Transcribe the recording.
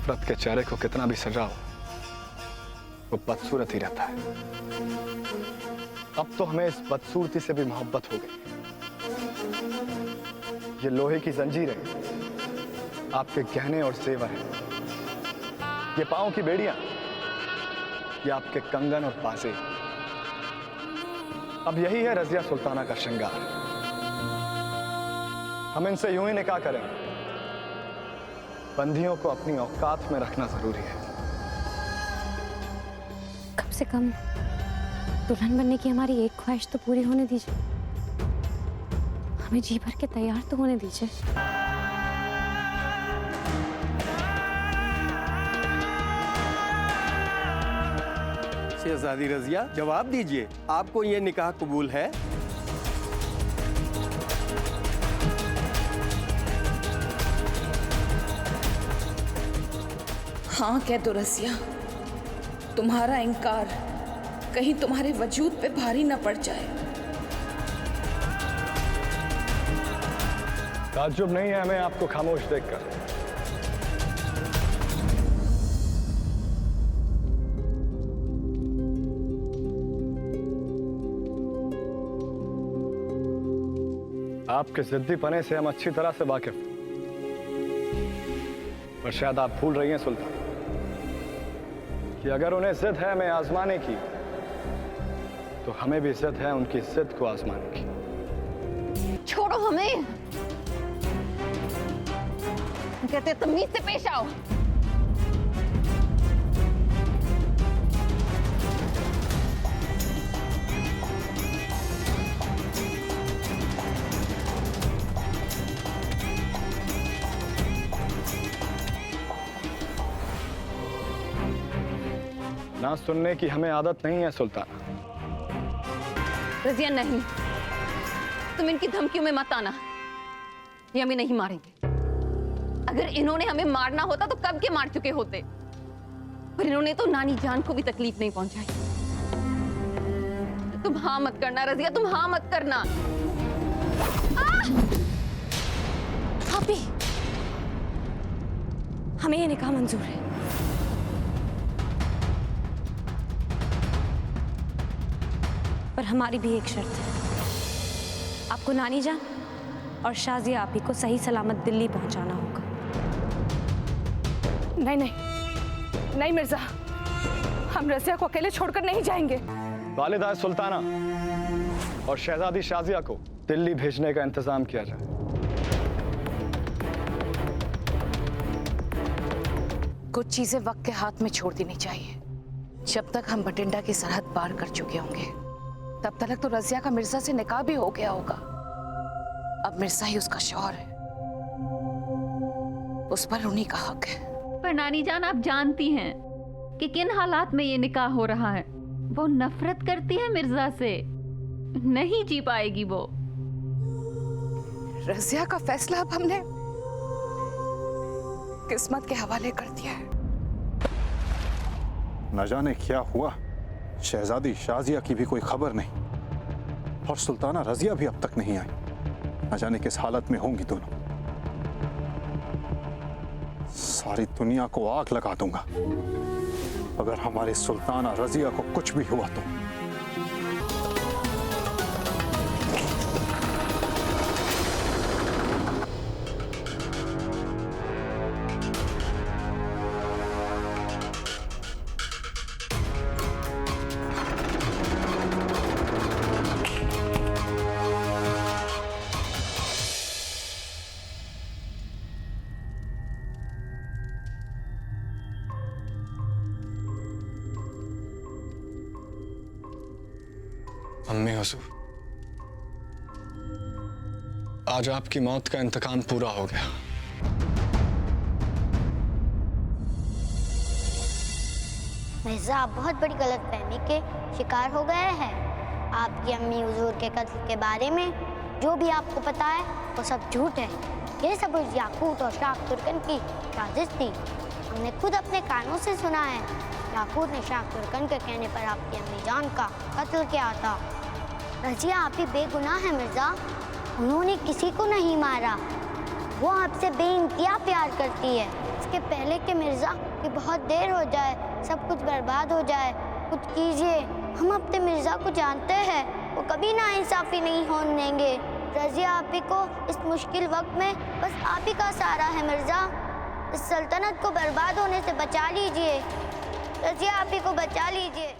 नफरत के चेहरे को कितना भी सजाओ, वो बदसूरत ही रहता है। अब तो हमें इस बदसूरती से भी मोहब्बत हो गई। ये लोहे की जंजीरें आपके गहने और जेवर हैं, ये पांव की बेड़ियां, ये आपके कंगन और बाजे। अब यही है रजिया सुल्ताना का श्रृंगार। हम इनसे यूं ही निकाह करेंगे। बंदियों को अपनी औकात में रखना जरूरी है। कम से कम दुल्हन बनने की हमारी एक ख्वाहिश तो पूरी होने दीजिए। हमें जी भर के तैयार तो होने दीजिए। शहजादी रजिया, जवाब दीजिए, आपको ये निकाह कबूल है? हाँ कह दो रजिया, तुम्हारा इनकार कहीं तुम्हारे वजूद पे भारी न पड़ जाए। ताज्जुब नहीं है हमें आपको खामोश देखकर। आपके जिद्दीपने से हम अच्छी तरह से वाकिफ हैं, पर शायद आप भूल रही हैं सुल्तान कि अगर उन्हें जिद है हमें आजमाने की, तो हमें भी जिद है उनकी जिद को आजमाने की। छोड़ो हमें, कहते तमीज से पेश आओ। ना सुनने की हमें आदत नहीं है सुल्तान। रजिया नहीं, तुम इनकी धमकियों में मत आना। ये हमें नहीं मारेंगे। अगर इन्होंने हमें मारना होता तो कब के मार चुके होते, पर इन्होंने तो नानी जान को भी तकलीफ नहीं पहुंचाई। तुम हाँ मत करना रजिया, तुम हाँ मत करना। भाभी, हमें ये निकाह मंजूर है, पर हमारी भी एक शर्त है। आपको नानी जान और शाजिया आपी को सही सलामत दिल्ली पहुंचाना होगा। नहीं नहीं नहीं मिर्जा, हम रजिया को अकेले छोड़कर नहीं जाएंगे। वालिदा सुल्ताना और शहजादी शाजिया को दिल्ली भेजने का इंतजाम किया जाए। कुछ चीजें वक्त के हाथ में छोड़ देनी चाहिए। जब तक हम बठिंडा की सरहद पार कर चुके होंगे, तब तक तो रजिया का मिर्जा से निकाह भी हो गया होगा। अब मिर्जा ही उसका शौहर है, उस पर उन्हीं का हक है। पर नानी जान, आप जानती हैं कि किन हालात में ये निकाह हो रहा है। वो नफरत करती है मिर्जा से, नहीं जी पाएगी वो। रजिया का फैसला अब हमने किस्मत के हवाले कर दिया है। न जाने क्या हुआ, शहजादी शाजिया की भी कोई खबर नहीं और सुल्ताना रजिया भी अब तक नहीं आई। न जाने किस हालत में होंगी दोनों। सारी दुनिया को आग लगा दूंगा अगर हमारी सुल्ताना रजिया को कुछ भी हुआ तो। अम्मी हुजूर, आज आपकी मौत का इंतकाम पूरा हो गया। मिर्जा, आप बहुत बड़ी गलतफहमी के शिकार हो गए हैं। आपकी अम्मी हुजूर के कत्ल के बारे में जो भी आपको पता है वो सब झूठ है। ये सब उस याकूत और शाह तुर्कन की साजिश थी। हमने खुद अपने कानों से सुना है। याकूत ने शाह तुर्कन के कहने पर आपकी अम्मी जान का कत्ल किया था। रजिया आप ही बेगुनाह है मिर्जा, उन्होंने किसी को नहीं मारा। वो आपसे बेइंतहा प्यार करती है। इसके पहले कि मिर्जा कि बहुत देर हो जाए, सब कुछ बर्बाद हो जाए, कुछ कीजिए। हम अपने मिर्जा को जानते हैं, वो कभी नाइंसाफी नहीं होने देंगे। रजिया आप ही को इस मुश्किल वक्त में बस आप ही का सहारा है मिर्जा। इस सल्तनत को बर्बाद होने से बचा लीजिए, रजिया आप ही को बचा लीजिए।